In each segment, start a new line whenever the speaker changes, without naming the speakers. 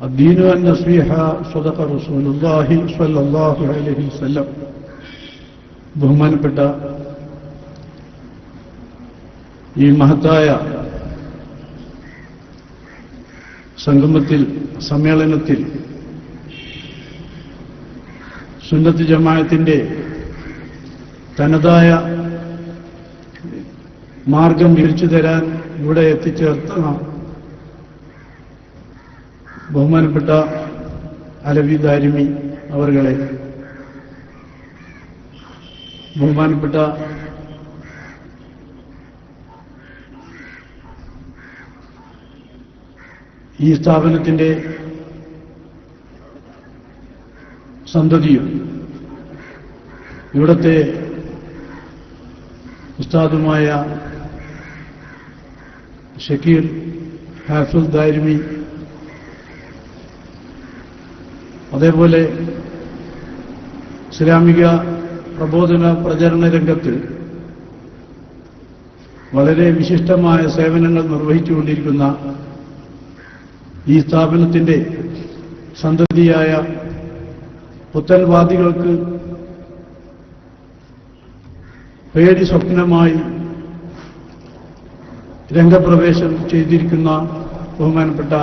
الدين النصيحة صدق رسول الله صلى الله عليه وسلم. ബഹുമാനപ്പെട്ട ഈ മഹത്തായ സംഗമത്തിൽ, സമ്മേളനത്തിൽ സുന്നത്ത് ജമാഅത്തിന്റെ തനതായ മാർഗം വിരിച്ചു തരാൻ ഇവിടെ എത്തിച്ചേർത്ത ബഹുമാനപ്പെട്ട അലവി ദാരിമി അവർകളെ, ബഹുമാനപ്പെട്ട ഈ സ്ഥാപനത്തിന്റെ സന്തതിയും ഇവിടത്തെ ഉസ്താദുമായ ഷക്കീർ ഹാഫിൽ ദാരിമി, അതേപോലെ ഇസ്ലാമിക പ്രബോധന പ്രചരണ രംഗത്ത് വളരെ വിശിഷ്ടമായ സേവനങ്ങൾ നിർവഹിച്ചുകൊണ്ടിരിക്കുന്ന ഈ സ്ഥാപനത്തിന്റെ സന്തതിയായ പുത്തൻവാദികൾക്ക് പേടി സ്വപ്നമായി രംഗപ്രവേശം ചെയ്തിരിക്കുന്ന ബഹുമാനപ്പെട്ട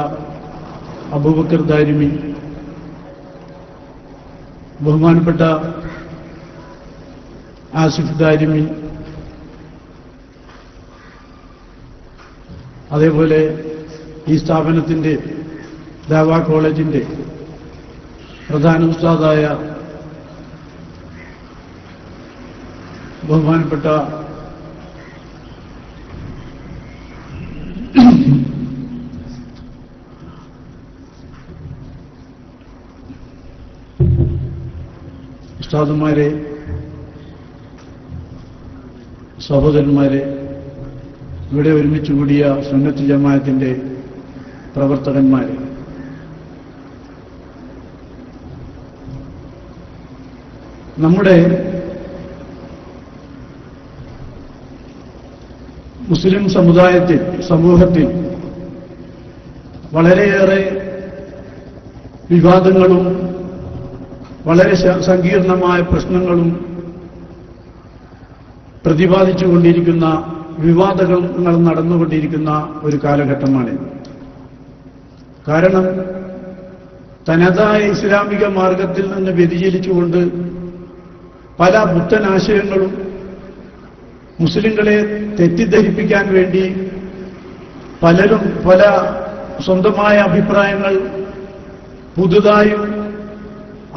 അബൂബക്കർ ദാരിമി, ബഹുമാനപ്പെട്ട ആസിഫ് ദാരിമി, അതേപോലെ ഈ സ്ഥാപനത്തിന്റെ ദാവാ കോളേജിന്റെ പ്രധാന ഉസ്താദായ ബഹുമാനപ്പെട്ട ഉസ്താദുമാരെ, സഹോദരന്മാരെ, ഇവിടെ ഒരുമിച്ച് കൂടിയ സുന്നത്ത് ജമാഅത്തിന്റെ പ്രവർത്തകന്മാരെ, നമ്മുടെ മുസ്ലിം സമൂഹത്തിൽ വളരെയേറെ വിവാദങ്ങളും വളരെ സങ്കീർണമായ പ്രശ്നങ്ങളും പ്രതിപാദിച്ചുകൊണ്ടിരിക്കുന്ന, വിവാദങ്ങൾ നടന്നുകൊണ്ടിരിക്കുന്ന ഒരു കാലഘട്ടമാണിത്. കാരണം തനതായ ഇസ്ലാമിക മാർഗത്തിൽ നിന്ന് വ്യതിചലിച്ചുകൊണ്ട് പല പുത്തനാശയങ്ങളും മുസ്ലിങ്ങളെ തെറ്റിദ്ധരിപ്പിക്കാൻ വേണ്ടി പലരും പല സ്വന്തമായ അഭിപ്രായങ്ങൾ പുതുതായും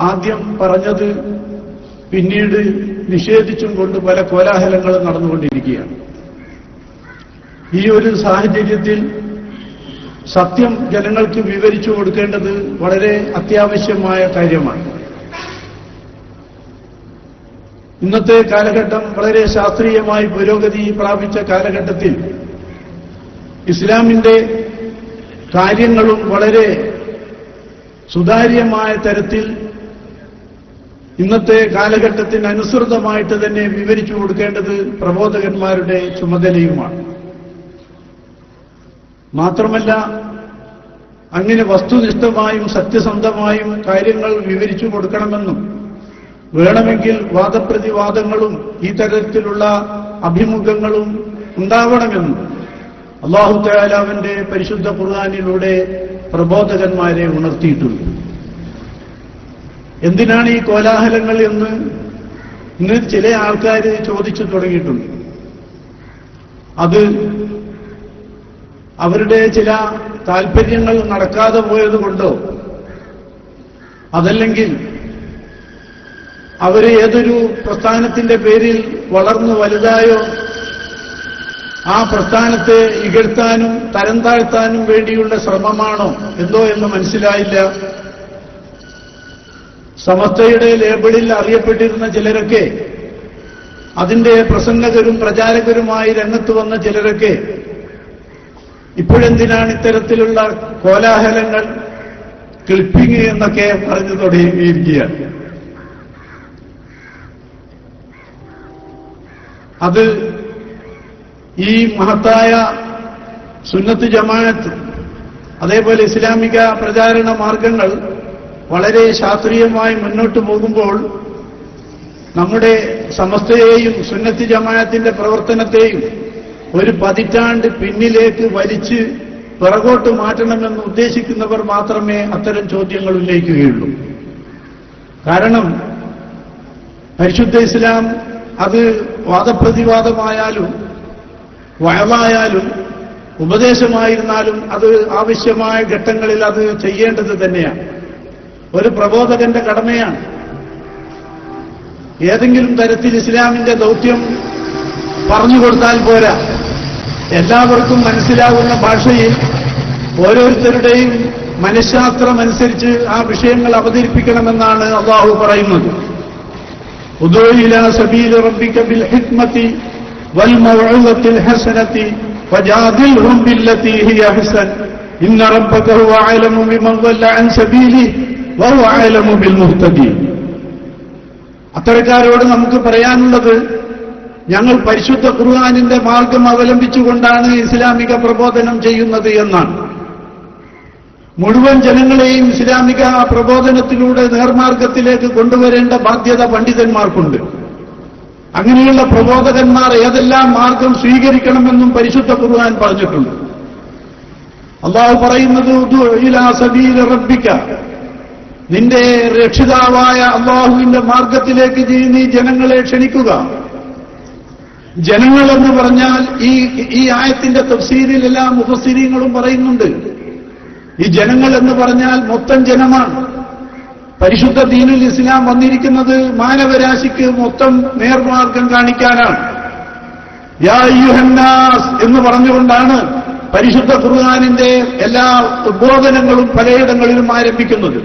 ആദ്യം പറഞ്ഞത് പിന്നീട് നിഷേധിച്ചും കൊണ്ട് പല കോലാഹലങ്ങളും നടന്നുകൊണ്ടിരിക്കുകയാണ്. ഈ ഒരു സാഹചര്യത്തിൽ സത്യം ജനങ്ങൾക്ക് വിവരിച്ചു കൊടുക്കേണ്ടത് വളരെ അത്യാവശ്യമായ കാര്യമാണ്. ഇന്നത്തെ കാലഘട്ടം വളരെ ശാസ്ത്രീയമായി പുരോഗതി പ്രാപിച്ച കാലഘട്ടത്തിൽ ഇസ്ലാമിന്റെ കാര്യങ്ങളും വളരെ സുതാര്യമായ തരത്തിൽ ഇന്നത്തെ കാലഘട്ടത്തിന് അനുസൃതമായിട്ട് തന്നെ വിവരിച്ചു കൊടുക്കേണ്ടത് പ്രബോധകന്മാരുടെ ചുമതലയുമാണ്. മാത്രമല്ല, അങ്ങനെ വസ്തുനിഷ്ഠമായും സത്യസന്ധമായും കാര്യങ്ങൾ വിവരിച്ചു കൊടുക്കണമെന്നും വേണമെങ്കിൽ വാദപ്രതിവാദങ്ങളും ഈ തരത്തിലുള്ള അഭിമുഖങ്ങളും ഉണ്ടാവണമെന്നും അല്ലാഹു തആല അവന്റെ പരിശുദ്ധ ഖുർആനിലൂടെ പ്രബോധകന്മാരെ ഉണർത്തിയിട്ടുണ്ട്. എന്തിനാണ് ഈ കോലാഹലങ്ങൾ എന്ന് ഇന്ന് ചില ആൾക്കാർ ചോദിച്ചു തുടങ്ങിയിട്ടുണ്ട്. അത് അവരുടെ ചില താൽപര്യങ്ങൾ നടക്കാതെ പോയതുകൊണ്ടോ അതല്ലെങ്കിൽ അവർ ഏതൊരു പ്രസ്ഥാനത്തിന്റെ പേരിൽ വളർന്നു വലുതായോ ആ പ്രസ്ഥാനത്തെ ഇകഴ്ത്താനും തരം താഴ്ത്താനും വേണ്ടിയുള്ള ശ്രമമാണോ എന്തോ എന്ന് മനസ്സിലായില്ല. സമസ്തയുടെ ലേബിളിൽ അറിയപ്പെട്ടിരുന്ന ചിലരൊക്കെ, അതിന്റെ പ്രസംഗകരും പ്രചാരകരുമായി രംഗത്ത് വന്ന ചിലരൊക്കെ ഇപ്പോഴെന്തിനാണ് ഇത്തരത്തിലുള്ള കോലാഹലങ്ങൾ, ക്ലിപ്പിംഗ് എന്നൊക്കെ പറഞ്ഞു തുടങ്ങിയിരിക്കുകയാണ്. അത് ഈ മഹത്തായ സുന്നത്ത് ജമാഅത്ത് അതേപോലെ ഇസ്ലാമിക പ്രചാരണ മാർഗങ്ങൾ വളരെ ശാസ്ത്രീയമായി മുന്നോട്ട് പോകുമ്പോൾ നമ്മുടെ സമസ്തയെയും സുന്നത്തി ജമാഅത്തിന്റെ പ്രവർത്തനത്തെയും ഒരു പതിറ്റാണ്ട് പിന്നിലേക്ക് വലിച്ച് പിറകോട്ട് മാറ്റണമെന്ന് ഉദ്ദേശിക്കുന്നവർ മാത്രമേ അത്തരം ചോദ്യങ്ങൾ ഉന്നയിക്കുകയുള്ളൂ. കാരണം പരിശുദ്ധ ഇസ്ലാം അത് വാദപ്രതിവാദമായാലും വയലായാലും ഉപദേശമായിരുന്നാലും അത് ആവശ്യമായ ഘട്ടങ്ങളിൽ അത് ചെയ്യേണ്ടത് തന്നെയാണ്. ഒരു പ്രബോധകന്റെ കടമയാണ്. ഏതെങ്കിലും തരത്തിൽ ഇസ്ലാമിന്റെ ദൗത്യം പറഞ്ഞുകൊടുത്താൽ പോരാ, എല്ലാവർക്കും മനസ്സിലാകുന്ന ഭാഷയിൽ ഓരോരുത്തരുടെയും മനഃശാസ്ത്രമനുസരിച്ച് ആ വിഷയങ്ങൾ അവതരിപ്പിക്കണമെന്നാണ് അല്ലാഹു പറയുന്നത്. ഉദൂ ഇലാ സബീലി റബ്ബിക ബിൽ ഹിക്മതി വൽ മൗഇദത്തിൽ ഹസനതി വജാദിൽഹും ബില്ലതി ഹിയ അഹ്സൻ ഇന്ന റബ്ബക ഹുവ അഅലമു ബിമൻ ളല്ല അൻ സബീലിഹി വഹുവ അഅലമു ബിൽ മുഹ്തദീൻ. അത്തരക്കാരോട് നമുക്ക് പറയാനുള്ളത്, ഞങ്ങൾ പരിശുദ്ധ ഖുർആനിന്റെ മാർഗം അവലംബിച്ചുകൊണ്ടാണ് ഇസ്ലാമിക പ്രബോധനം ചെയ്യുന്നത് എന്നാണ്. മുഴുവൻ ജനങ്ങളെയും ഇസ്ലാമിക പ്രബോധനത്തിലൂടെ നേർമാർഗത്തിലേക്ക് കൊണ്ടുവരേണ്ട ബാധ്യത പണ്ഡിതന്മാർക്കുണ്ട്. അങ്ങനെയുള്ള പ്രബോധകന്മാർ ഏതെല്ലാം മാർഗം സ്വീകരിക്കണമെന്നും പരിശുദ്ധ ഖുർആൻ പറഞ്ഞിട്ടുണ്ട്. അല്ലാഹു പറയുന്നത് ഉദൂ ഇലാ സബീലി റബ്ബിക, നിന്റെ രക്ഷിതാവായ അല്ലാഹുവിന്റെ മാർഗത്തിലേക്ക് നീ ജനങ്ങളെ ക്ഷണിക്കുക. ജനങ്ങളെന്ന് പറഞ്ഞാൽ ഈ ആയത്തിന്റെ തഫ്സീരിൽ എല്ലാ മുഫസ്സിരീങ്ങളും പറയുന്നുണ്ട്, ഈ ജനങ്ങൾ എന്ന് പറഞ്ഞാൽ മൊത്തം ജനമാണ്. പരിശുദ്ധ ദീനുൽ ഇസ്ലാം വന്നിരിക്കുന്നത് മാനവരാശിക്ക് മൊത്തം നേർമാർഗം കാണിക്കാനാണ്. യാ അയ്യുഹന്നാസ് എന്ന് പറഞ്ഞുകൊണ്ടാണ് പരിശുദ്ധ ഖുർആനിന്റെ എല്ലാ ഉദ്ബോധനങ്ങളും പലയിടങ്ങളിലും ആരംഭിക്കുന്നത്.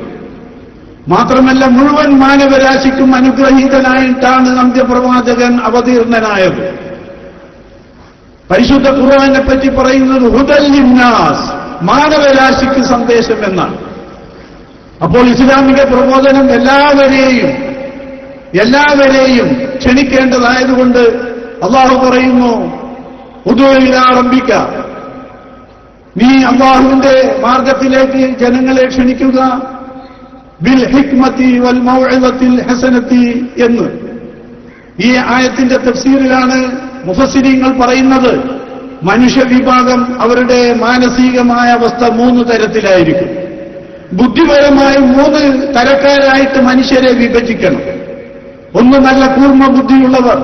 മാത്രമല്ല മുഴുവൻ മാനവരാശിക്കും അനുഗ്രഹീതനായിട്ടാണ് അന്ത്യപ്രവാചകൻ അവതീർണനായത്. പരിശുദ്ധ ഖുർആനെ പറ്റി പറയുന്നത് ഹുദൽ ലിന്നാസ്, മാനവരാശിക്ക് സന്ദേശം എന്നാണ്. അപ്പോൾ ഇസ്ലാമിക പ്രബോധനം എല്ലാവരെയും ക്ഷണിക്കേണ്ടതായതുകൊണ്ട് അല്ലാഹു പറയുന്നു ഉദൂ ഇലാ റബ്ബിക, നീ അല്ലാഹുവിന്റെ മാർഗത്തിലേക്ക് ജനങ്ങളെ ക്ഷണിക്കുക, ബിൽ ഹിക്മതി വൽ മൗഇദത്തിൽ ഹസനതി എന്ന്. ഈ ആയത്തിന്റെ തഫ്സീറിലാണ് മുഫസ്സിരീങ്ങൾ പറയുന്നത്, മനുഷ്യവിഭാഗം അവരുടെ മാനസികമായ അവസ്ഥ 3 തരത്തിലായിരിക്കും. ബുദ്ധിപരമായി 3 തരക്കാരായിട്ട് മനുഷ്യരെ വിഭജിക്കണം. ഒന്ന് നല്ല കൂർമ്മ ബുദ്ധിയുള്ളവർ,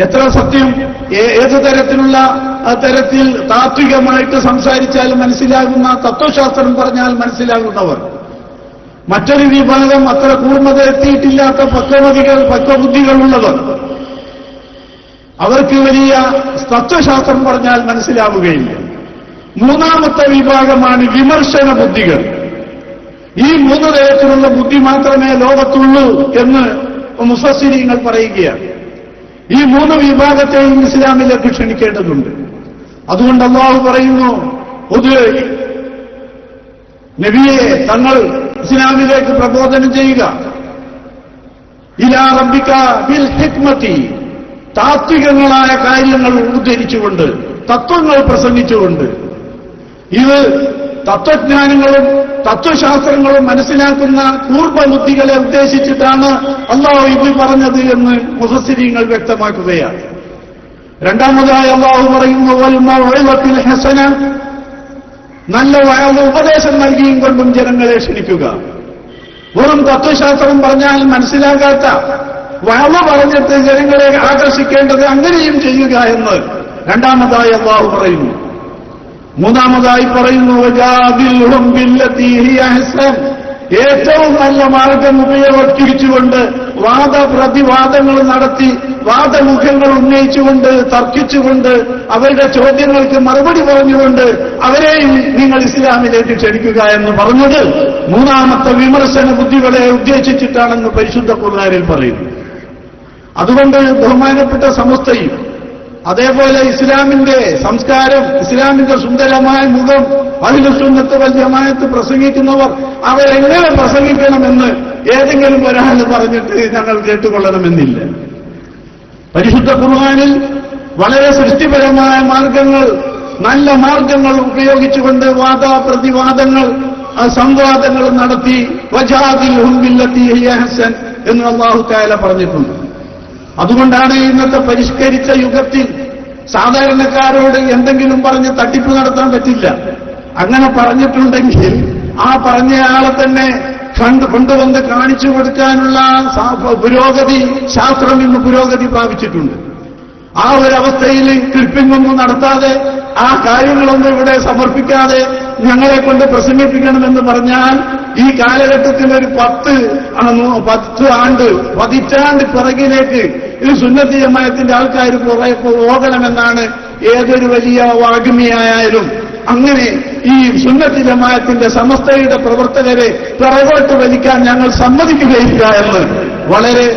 എത്ര സത്യം ഏത് തരത്തിലുള്ള തരത്തിൽ താത്വികമായിട്ട് സംസാരിച്ചാൽ മനസ്സിലാകുന്ന, തത്വശാസ്ത്രം പറഞ്ഞാൽ മനസ്സിലാകുന്നവർ. മറ്റൊരു വിഭാഗം അത്ര കൂർമ്മത എത്തിയിട്ടില്ലാത്ത പക്വബുദ്ധികളുള്ളവർ, അവർക്ക് വലിയ തത്വശാസ്ത്രം പറഞ്ഞാൽ മനസ്സിലാവുകയില്ല. മൂന്നാമത്തെ വിഭാഗമാണ് വിമർശന ബുദ്ധികൾ. ഈ 3 തരത്തിലുള്ള ബുദ്ധി മാത്രമേ ലോകത്തുള്ളൂ എന്ന് മുഫസ്സിരീങ്ങൾ പറയുകയാണ്. ഈ 3 വിഭാഗത്തെയും ഇസ്ലാമിലേക്ക് ക്ഷണിക്കേണ്ടതുണ്ട്. അതുകൊണ്ട് അല്ലാഹു പറയുന്നു, നബിയെ തങ്ങൾ ഇസ്ലാമിലേക്ക് പ്രബോധനം ചെയ്യുക, ഇലാ റബ്ബിക ബിൽ ഹിക്മതി, താത്വികങ്ങളായ കാര്യങ്ങൾ ഉദ്ധരിച്ചുകൊണ്ട്, തത്വങ്ങൾ പ്രസംഗിച്ചുകൊണ്ട്. ഇത് തത്വജ്ഞാനങ്ങളും തത്വശാസ്ത്രങ്ങളും മനസ്സിലാക്കുന്ന പൂർവ്വബുദ്ധികളെ ഉദ്ദേശിച്ചിട്ടാണ് അല്ലാഹു ഇത് പറഞ്ഞത് എന്ന് മുഫസ്സിരീങ്ങൾ വ്യക്തമാക്കുകയാണ്. രണ്ടാമതായി അല്ലാഹു പറയുന്നു വൽ മൗഇദത്തിൽ ഹസന, നല്ല ഉപദേശം നൽകിയും കൊണ്ടും ജനങ്ങളെ ക്ഷണിക്കുക. വെറും തത്വശാസ്ത്രം പറഞ്ഞാൽ മനസ്സിലാകാത്ത വഴ പറഞ്ഞിട്ട് ജനങ്ങളെ ആകർഷിക്കേണ്ടത് അങ്ങനെയും ചെയ്യുക എന്ന് രണ്ടാമതായി അല്ലാഹു പറയുന്നു. മൂന്നാമതായി പറയുന്നു വജാദിൽഹും ബില്ലതി ഹിയ അഹ്സൻ, ഏറ്റവും നല്ല മാർഗം ഉപയോഗിച്ചുകൊണ്ട് വാദപ്രതിവാദങ്ങൾ നടത്തി, വാദമുഖങ്ങൾ ഉന്നയിച്ചുകൊണ്ട്, തർക്കിച്ചുകൊണ്ട്, അവരുടെ ചോദ്യങ്ങൾക്ക് മറുപടി പറഞ്ഞുകൊണ്ട് അവരെയും നിങ്ങൾ ഇസ്ലാമിലേക്ക് ക്ഷണിക്കുക എന്ന് പറഞ്ഞത് മൂന്നാമത്തെ വിമർശന ബുദ്ധികളെ ഉദ്ദേശിച്ചിട്ടാണെന്ന് പരിശുദ്ധ ഖുർആനിൽ പറയുന്നു. അതുകൊണ്ട് ബഹുമാനപ്പെട്ട സമസ്തയും അതേപോലെ ഇസ്ലാമിന്റെ സംസ്കാരം, ഇസ്ലാമിന്റെ സുന്ദരമായ മുഖം, അഹ്ലുസുന്നത്ത് വൽ ജമാഅത്ത് പ്രസംഗിക്കുന്നവർ അവരെങ്ങനെ പ്രസംഗിക്കണമെന്ന് ഏതെങ്കിലും ഒരാൾ പറഞ്ഞിട്ട് ഞങ്ങൾ കേട്ടുകൊള്ളണമെന്നില്ല. പരിശുദ്ധ ഖുർആനിൽ വളരെ സൃഷ്ടിപരമായ മാർഗങ്ങൾ നല്ല മാർഗങ്ങൾ ഉപയോഗിച്ചുകൊണ്ട് വാദപ്രതിവാദങ്ങൾ സംവാദങ്ങൾ നടത്തി വജാദിൽഹും ബില്ലത്തി ഹിയ അഹ്സൻ എന്ന് അല്ലാഹു തആല പറഞ്ഞിട്ടുണ്ട്. അതുകൊണ്ടാണ് ഇന്നത്തെ പരിഷ്കരിച്ച യുഗത്തിൽ സാധാരണക്കാരോട് എന്തെങ്കിലും പറഞ്ഞ് തട്ടിപ്പ് നടത്താൻ പറ്റില്ല. അങ്ങനെ പറഞ്ഞിട്ടുണ്ടെങ്കിൽ ആ പറഞ്ഞയാളെ തന്നെ കൊണ്ടുവന്ന് കാണിച്ചു കൊടുക്കാനുള്ള പുരോഗതി ശാസ്ത്രം ഇന്ന് പുരോഗതി പ്രാപിച്ചിട്ടുണ്ട്. ആ ഒരവസ്ഥയിൽ ക്ലിപ്പിംഗൊന്നും നടത്താതെ ആ കാര്യങ്ങളൊന്നും ഇവിടെ സമർപ്പിക്കാതെ ഞങ്ങളെ കൊണ്ട് പ്രസംഗിപ്പിക്കണമെന്ന് പറഞ്ഞാൽ ഈ കാലഘട്ടത്തിൽ ഒരു 10 പതിറ്റാണ്ട് പിറകിലേക്ക് ഈ സുന്നത്തി ജമാഅത്തിന്റെ ആൾക്കാർ പോകണമെന്നാണ് ഏതൊരു വലിയ വാഗ്മിയായാലും. അങ്ങനെ ഈ സുന്നത്തി ജമാഅത്തിന്റെ സമസ്തയുടെ പ്രവർത്തകരെ പിറകോട്ട് വലിക്കാൻ ഞങ്ങൾ സമ്മതിക്കുകയില്ല എന്ന് വളരെ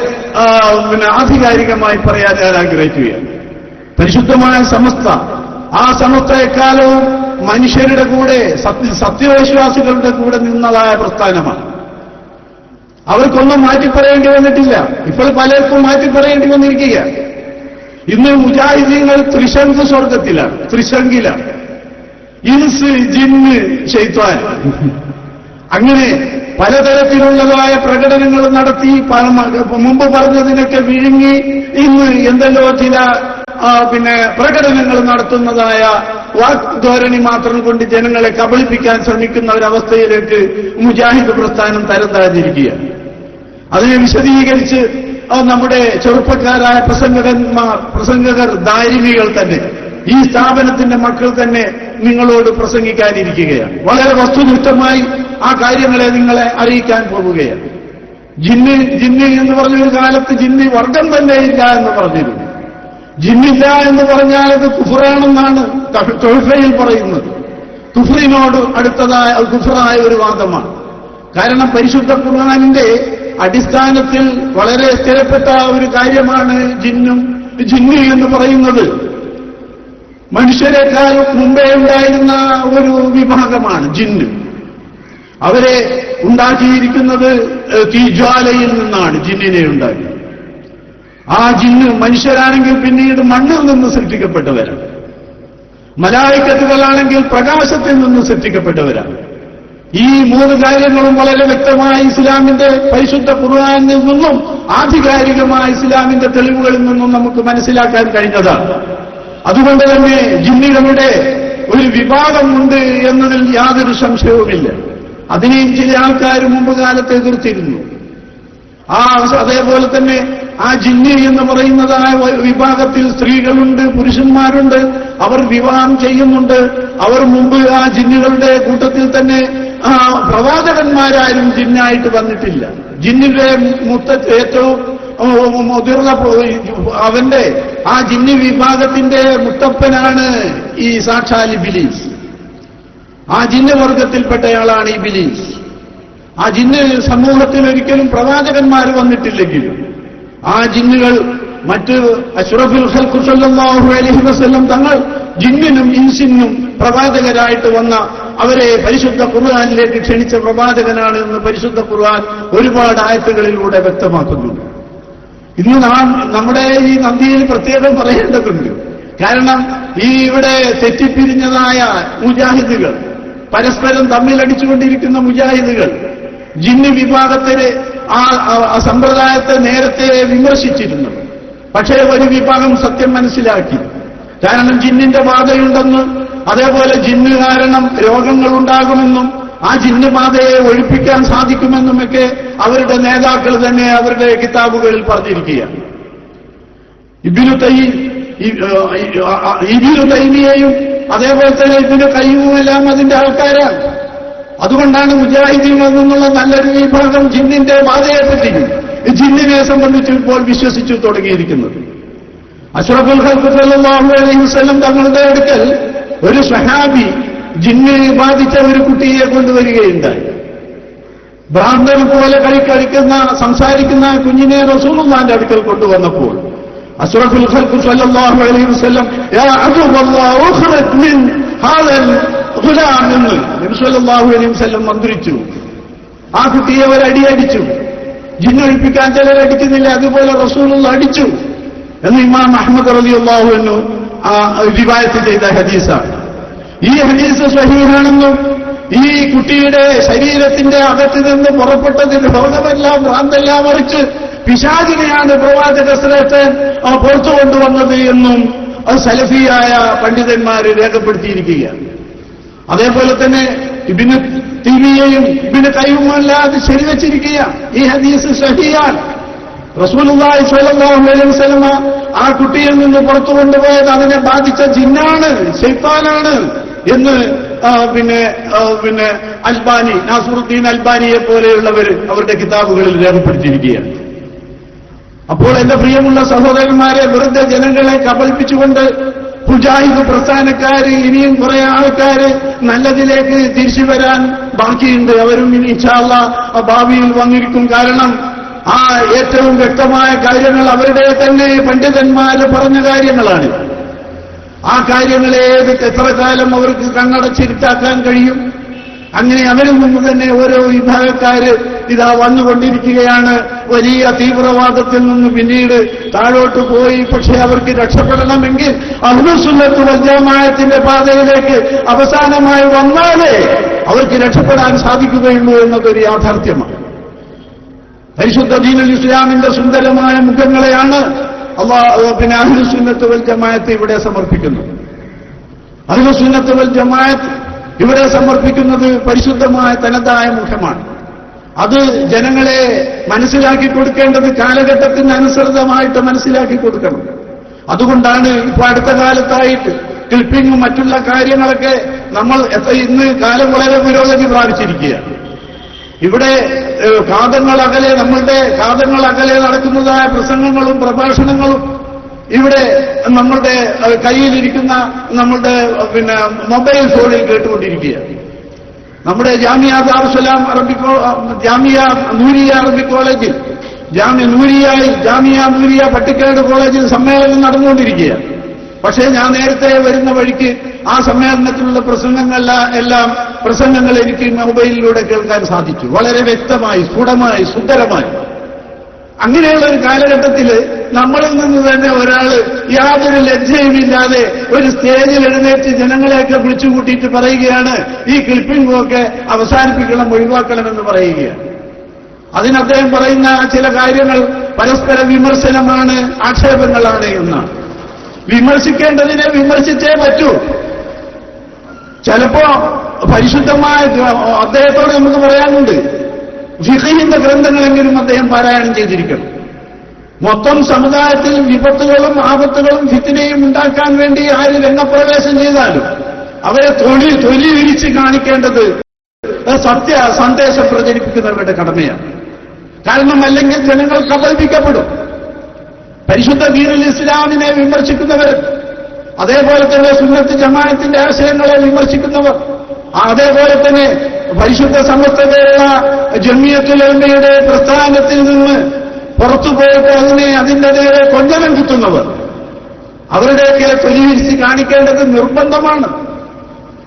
ആധികാരികമായി പറയാൻ ഞാൻ ആഗ്രഹിക്കുകയാണ്. പരിശുദ്ധമായ സമസ്ത, ആ സമസ്ത എക്കാലവും മനുഷ്യരുടെ കൂടെ സത്യവിശ്വാസികളുടെ കൂടെ നിന്നതായ പ്രസ്ഥാനമാണ്. അവർക്കൊന്നും മാറ്റിപ്പറയേണ്ടി വന്നിട്ടില്ല. ഇപ്പോൾ പലർക്കും മാറ്റിപ്പറയേണ്ടി വന്നിരിക്കുക. ഇന്ന് മുജാഹിദീങ്ങൾ ത്രിശങ്ക് സ്വർഗത്തിലാണ്, ത്രിശങ്കിലാണ്. ഇൻസ്, ജിന്ന്, ശൈത്വാൻ, അങ്ങനെ പലതരത്തിലുള്ളതായ പ്രകടനങ്ങൾ നടത്തി മുമ്പ് പറഞ്ഞതിനൊക്കെ വിഴുങ്ങി ഇന്ന് എന്തെല്ലോ ചില പ്രകടനങ്ങൾ നടത്തുന്നതായ വാഗ്ധോരണി മാത്രം കൊണ്ട് ജനങ്ങളെ കബളിപ്പിക്കാൻ ശ്രമിക്കുന്ന ഒരവസ്ഥയിലേക്ക് മുജാഹിദ് പ്രസ്ഥാനം തരം താഴ്ന്നിരിക്കുകയാണ്. അതിനെ വിശദീകരിച്ച് നമ്മുടെ ചെറുപ്പക്കാരായ പ്രസംഗകർ ദാരിമികൾ തന്നെ, ഈ സ്ഥാപനത്തിന്റെ മക്കൾ തന്നെ നിങ്ങളോട് പ്രസംഗിക്കാനിരിക്കുകയാണ്. വളരെ വസ്തുനിഷ്ഠമായി ആ കാര്യങ്ങളെ നിങ്ങളെ അറിയിക്കാൻ പോവുകയാണ്. ജിന്ന് എന്ന് പറഞ്ഞൊരു കാലത്ത് ജിന്ന് വർഗം തന്നെ ഇല്ല എന്ന് പറഞ്ഞിരുന്നു. ജിന്നില്ല എന്ന് പറഞ്ഞാൽ അത് കുഫറാണെന്നാണ് തൊഹഫയിൽ പറയുന്നത്. കുഫറിനോട് അടുത്തതായ കുഫറായ ഒരു വാദമാണ്. കാരണം പരിശുദ്ധ ഖുർആനിന്റെ അടിസ്ഥാനത്തിൽ വളരെ സ്ഥിരപ്പെട്ട ഒരു കാര്യമാണ് ജിന്ന് എന്ന് പറയുന്നത്. മനുഷ്യരെക്കാൾ മുമ്പേ ഉണ്ടായിരുന്ന ഒരു വിഭാഗമാണ് ജിന്ന്. അവരെ ഉണ്ടാക്കിയിരിക്കുന്നത് തീജ്വാലയിൽ നിന്നാണ് ജിന്നിനെ ഉണ്ടാക്കി. ആ ജിന്ന് മനുഷ്യരാണെങ്കിൽ പിന്നീട് മണ്ണിൽ നിന്ന് സൃഷ്ടിക്കപ്പെട്ടവരാണ്. മലായിക്കത്തുകളാണെങ്കിൽ പ്രകാശത്തിൽ നിന്ന് സൃഷ്ടിക്കപ്പെട്ടവരാണ്. ഈ 3 കാര്യങ്ങളും വളരെ വ്യക്തമായി ഇസ്ലാമിന്റെ പരിശുദ്ധ ഖുർആനിൽ നിന്നും ആധികാരികമായ ഇസ്ലാമിന്റെ തെളിവുകളിൽ നിന്നും നമുക്ക് മനസ്സിലാക്കാൻ കഴിഞ്ഞതാണ്. അതുകൊണ്ട് തന്നെ ജിന്നുകളുടെ ഒരു വിഭാഗമുണ്ട് എന്നതിൽ യാതൊരു സംശയവുമില്ല. അതിനെയും ചില ആൾക്കാർ മുമ്പ് കാലത്ത് എതിർത്തിരുന്നു. അതേപോലെ തന്നെ ആ ജിന്ന് എന്ന് പറയുന്നതായ വിഭാഗത്തിൽ സ്ത്രീകളുണ്ട്, പുരുഷന്മാരുണ്ട്. അവർ വിവാഹം ചെയ്യുന്നുണ്ട്. അവർ മുമ്പ് ആ ജിന്നുകളുടെ കൂട്ടത്തിൽ തന്നെ പ്രവാചകന്മാരാരും ജിന്നായിട്ട് വന്നിട്ടില്ല. ജിന്നിന്റെ ഏറ്റവും മുതിർന്ന അവന്റെ ആ ജിന്ന് വിഭാഗത്തിന്റെ മുത്തപ്പനാണ് ഈ സാക്ഷാൽ ഇബ്ലീസ്. ആ ജിന്ന് വർഗത്തിൽപ്പെട്ടയാളാണ് ഇബ്ലീസ്. ആ ജിന്ന് സമൂഹത്തിൽ ഒരിക്കലും പ്രവാചകന്മാർ വന്നിട്ടില്ലെങ്കിലും ആ ജിന്നുകൾ മറ്റ് അഷ്റഫുൽ ഖൽഖ് സല്ലല്ലാഹു അലൈഹി വസല്ലം തങ്ങൾ ജിന്നിനും ഇൻസിനും പ്രവാചകരായിട്ട് വന്ന അവരെ പരിശുദ്ധ ഖുർആനിലേക്ക് ക്ഷണിച്ച പ്രവാചകനാണ് എന്ന് പരിശുദ്ധ ഖുർആൻ ഒരുപാട് ആയത്തുകളിലൂടെ വ്യക്തമാക്കുന്നുണ്ട്. ഇന്ന് നമ്മുടെ ഈ നന്ദിയിൽ പ്രത്യേകം പറയേണ്ടതുണ്ട്. കാരണം ഈ ഇവിടെ തെറ്റിപ്പിരിഞ്ഞതായ മുജാഹിദുകൾ, പരസ്പരം തമ്മിലടിച്ചുകൊണ്ടിരിക്കുന്ന മുജാഹിദുകൾ ജിന്ന് വിഭാഗത്തിലെ ആ സമ്പ്രദായത്തെ നേരത്തെ വിമർശിച്ചിരുന്നു. പക്ഷേ ഒരു വിഭാഗം സത്യം മനസ്സിലാക്കി. കാരണം ജിന്നിന്റെ ബാധയുണ്ടെന്ന്, അതേപോലെ ജിന്ന് കാരണം രോഗങ്ങളുണ്ടാകുമെന്നും ആ ജിന്ന് ബാധയെ ഒഴിപ്പിക്കാൻ സാധിക്കുമെന്നുമൊക്കെ അവരുടെ നേതാക്കൾ തന്നെ അവരുടെ കിതാബുകളിൽ പറഞ്ഞിരിക്കുകയാണ്. ഇബ്നു തൈമിയയും അതേപോലെ തന്നെ ഇബ്നു ഖയ്യിമുമെല്ലാം അതിന്റെ ആൾക്കാരാണ്. അതുകൊണ്ടാണ് മുജാഹിദീങ്ങളിൽ നിന്നുള്ള നല്ലൊരു വിഭാഗം ജിന്നിന്റെ ബാധയെപ്പറ്റി ജിന്നിനെ സംബന്ധിച്ച് ഇപ്പോൾ വിശ്വസിച്ചു തുടങ്ങിയിരിക്കുന്നത്. അഷ്റഫുൽ ഖൽഖ് സല്ലല്ലാഹു അലൈഹി വസല്ലം തങ്ങളുടെ അടുക്കൽ ഒരു സ്വഹാബി ജിന്ന് ബാധിച്ച ഒരു കുട്ടിയെ കൊണ്ടുവരികയുണ്ടായി. ഭ്രാന്തൻ പോലെ കളിക്കുന്ന സംസാരിക്കുന്ന കുഞ്ഞിനെ റസൂലുള്ളാഹിന്റെ അടുക്കൽ കൊണ്ടുവന്നപ്പോൾ അഷ്റഫുൽ ഖൽഖ് സല്ലല്ലാഹു അലൈഹി വസല്ലം യാ അബ്ദുല്ലാഹ് ഉഖ്റജ് മിൻ ഹാദൽ ഗുലാം എന്ന് നബി സല്ലല്ലാഹു അലൈഹി വസല്ലം മന്ത്രിച്ചു. ആ കുട്ടിയെ ഒരടിയടിച്ചു. ജിന്നൊഴിപ്പിക്കാൻ ചിലരടിക്കുന്നില്ല, അതുപോലെ റസൂലുള്ള അടിച്ചു എന്ന് ഇമാം അഹ്മദ് റളിയല്ലാഹു അൻഹു റിവായത്ത് ചെയ്ത ഹദീസാണ്. ഈ ഹദീസ് സ്വഹീഹാണെന്നും ഈ കുട്ടിയുടെ ശരീരത്തിന്റെ അകത്ത് നിന്ന് പുറപ്പെട്ടതിന് രോഗമെല്ലാം ഭ്രാന്തെല്ലാം മറിച്ച് പിശാചിനെയാണ് പ്രവാചക ശ്രേഷ്ഠൻ പുറത്തു കൊണ്ടുവന്നത് എന്നും അത് സലഫിയായ പണ്ഡിതന്മാര് രേഖപ്പെടുത്തിയിരിക്കുകയാണ്. അതേപോലെ തന്നെ ഇബ്നു തൈമിയ്യയും ഇബ്നു ഖയ്യിമുമെല്ലാം അത് ശരിവച്ചിരിക്കുകയാണ്. ഈ ഹദീസ് സ്വഹീഹാണ്. റസൂലുള്ളാഹി സ്വല്ലല്ലാഹു അലൈഹി വസല്ലം ആ കുട്ടിയിൽ നിന്ന് പുറത്തു കൊണ്ടുപോയത് അതിനെ ബാധിച്ച ജിന്നാണ്, ശൈത്താനാണ് എന്ന് പിന്നെ അൽബാനി, നാസറുദ്ദീൻ അൽബാനിയെ പോലെയുള്ളവർ അവരുടെ കിതാബുകളിൽ രേഖപ്പെടുത്തിയിരിക്കുകയാണ്. അപ്പോൾ എന്റെ പ്രിയമുള്ള സഹോദരന്മാരെ, വെറുതെ ജനങ്ങളെ കബളിപ്പിച്ചുകൊണ്ട് മുജാഹിദ് പ്രസ്ഥാനക്കാര് ഇനിയും കുറെ ആൾക്കാര് നല്ലതിലേക്ക് തിരിച്ചു വരാൻ ബാക്കിയുണ്ട്. അവരും ഇൻഷാ അല്ലാഹ് ഭാവിയിൽ വന്നിരിക്കും. കാരണം ആ ഏറ്റവും വ്യക്തമായ കാര്യങ്ങൾ അവരുടെ തന്നെ പണ്ഡിതന്മാര് പറഞ്ഞ കാര്യങ്ങളാണ്. ആ കാര്യങ്ങളെ എത്ര കാലം അവർക്ക് കണ്ണടച്ചിരുത്താക്കാൻ കഴിയും? അങ്ങനെ അവരിൽ നിന്ന് തന്നെ ഓരോ വിഭാഗക്കാര് ഇതാ വന്നുകൊണ്ടിരിക്കുകയാണ്. വലിയ തീവ്രവാദത്തിൽ നിന്ന് പിന്നീട് താഴോട്ട് പോയി. പക്ഷേ അവർക്ക് രക്ഷപ്പെടണമെങ്കിൽ അഹ്ലുസുന്നത്ത് വൽ ജമാഅത്തിന്റെ പാതയിലേക്ക് അവസാനമായി വന്നാലേ അവർക്ക് രക്ഷപ്പെടാൻ സാധിക്കുകയുള്ളൂ എന്നതൊരു യാഥാർത്ഥ്യമാണ്. പരിശുദ്ധ ദീനുൽ ഇസ്ലാമിന്റെ സുന്ദരമായ മുഖങ്ങളെയാണ് അഹ്ലുസുന്നത്ത് വൽ ജമാഅത്ത് ഇവിടെ സമർപ്പിക്കുന്നത്. അഹ്ലുസുന്നത്ത് വൽ ജമാഅത്ത് ഇവിടെ സമർപ്പിക്കുന്നത് പരിശുദ്ധമായ തനതായ മുഖമാണ്. അത് ജനങ്ങളെ മനസ്സിലാക്കി കൊടുക്കേണ്ടത് കാലഘട്ടത്തിന് അനുസൃതമായിട്ട് മനസ്സിലാക്കി കൊടുക്കണം. അതുകൊണ്ടാണ് ഇപ്പൊ അടുത്ത കാലത്തായിട്ട് ക്ലിപ്പിങ്ങും മറ്റുള്ള കാര്യങ്ങളൊക്കെ നമ്മൾ ഇന്ന് കാലം വളരെ പുരോഗതി പ്രാപിച്ചിരിക്കുകയാണ്. ഇവിടെ നമ്മളുടെ കാതങ്ങളകലെ നടക്കുന്നതായ പ്രസംഗങ്ങളും പ്രഭാഷണങ്ങളും ഇവിടെ നമ്മളുടെ കയ്യിലിരിക്കുന്ന നമ്മളുടെ മൊബൈൽ ഫോണിൽ കേട്ടുകൊണ്ടിരിക്കുകയാണ്. നമ്മുടെ ജാമിയ ദാറുസ്സലാം ജാമിയ നൂരിയ അറബിക് കോളേജിൽ ജാമിയ നൂരിയ പട്ടിക്കാട് കോളേജിൽ സമ്മേളനം നടന്നുകൊണ്ടിരിക്കുകയാണ്. പക്ഷേ ഞാൻ നേരത്തെ വരുന്ന വഴിക്ക് ആ സമ്മേളനത്തിലുള്ള പ്രസംഗങ്ങൾ എനിക്ക് മൊബൈലിലൂടെ കേൾക്കാൻ സാധിച്ചു. വളരെ വ്യക്തമായി, സ്ഫുടമായി, സുന്ദരമായി. അങ്ങനെയുള്ള ഒരു കാലഘട്ടത്തിൽ നമ്മളിൽ നിന്ന് തന്നെ ഒരാള് യാതൊരു ലജ്ജയുമില്ലാതെ ഒരു സ്റ്റേജിൽ എഴുന്നേറ്റ് ജനങ്ങളെയൊക്കെ വിളിച്ചുകൂട്ടിയിട്ട് പറയുകയാണ് ഈ ക്ലിപ്പിംഗൊക്കെ അവസാനിപ്പിക്കണം, ഒഴിവാക്കണമെന്ന് പറയുകയാണ്. അതിന് അദ്ദേഹം പറയുന്ന ചില കാര്യങ്ങൾ പരസ്പര വിമർശനമാണ്, ആക്ഷേപങ്ങളാണ് എന്നാണ്. വിമർശിക്കേണ്ടതിനെ വിമർശിച്ചേ പറ്റൂ. ചിലപ്പോ പരിശുദ്ധമായ അദ്ദേഹത്തോട് നമുക്ക് പറയാനുണ്ട്, ഫിഖഹിന്റെ ഗ്രന്ഥങ്ങളെങ്കിലും അദ്ദേഹം പാരായണം ചെയ്തിരിക്കണം. മൊത്തം സമുദായത്തിൽ വിപത്തുകളും ആപത്തുകളും ഫിത്നയും ഉണ്ടാക്കാൻ വേണ്ടി ആര് രംഗപ്രവേശം ചെയ്താലും അവരെ തൊലി വിരിച്ച് കാണിക്കേണ്ടത് സത്യ സന്ദേശം പ്രചരിപ്പിക്കുന്നവരുടെ കടമയാണ്. കാരണം അല്ലെങ്കിൽ ജനങ്ങൾ കബളിപ്പിക്കപ്പെടും. പരിശുദ്ധ ദീനുൽ ഇസ്ലാമിനെ വിമർശിക്കുന്നവർ, അതേപോലെ തന്നെ സുന്നത്ത് ജമാഅത്തിന്റെ ആശയങ്ങളെ വിമർശിക്കുന്നവർ, അതേപോലെ തന്നെ പരിശുദ്ധ സമസ്ത കേരള ജമിയത്തുൽ ഉലമയുടെ പ്രസ്ഥാനത്തിൽ നിന്ന് പുറത്തുപോയിട്ട് അതിന്റെ നേരെ കൊഞ്ഞനം കുത്തുന്നവർ, അവരുടെയൊക്കെ തൊലിവിരിച്ച് കാണിക്കേണ്ടത് നിർബന്ധമാണ്.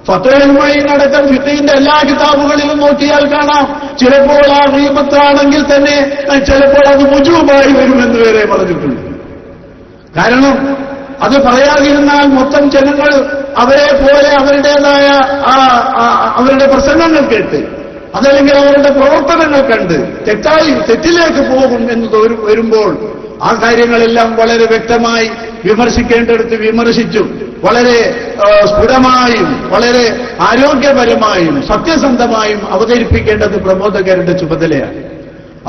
ഫത്വയുമായി നടക്കാൻ ഫിഖഹിന്റെ എല്ലാ കിതാബുകളിലും നോക്കിയാൽ കാണാം, ചിലപ്പോൾ ആ ഗീബത്താണെങ്കിൽ തന്നെ ചിലപ്പോൾ അത് മുജൂബായി വരുമെന്ന് വരെ പറഞ്ഞിട്ടുണ്ട്. കാരണം അത് പറയാതിരുന്നാൽ മൊത്തം ജനങ്ങൾ അവരെ പോലെ അവരുടേതായ അവരുടെ പ്രസംഗങ്ങൾ കേട്ട് അതല്ലെങ്കിൽ അവരുടെ പ്രവർത്തനങ്ങൾ കണ്ട് തെറ്റിലേക്ക് പോകും എന്ന് വരുമ്പോൾ ആ കാര്യങ്ങളെല്ലാം വളരെ വ്യക്തമായി വിമർശിക്കേണ്ടടുത്ത് വിമർശിച്ചും വളരെ സ്ഫുടമായും വളരെ ആരോഗ്യപരമായും സത്യസന്ധമായും അവതരിപ്പിക്കേണ്ടത് പ്രബോധകരുടെ ചുമതലയാണ്.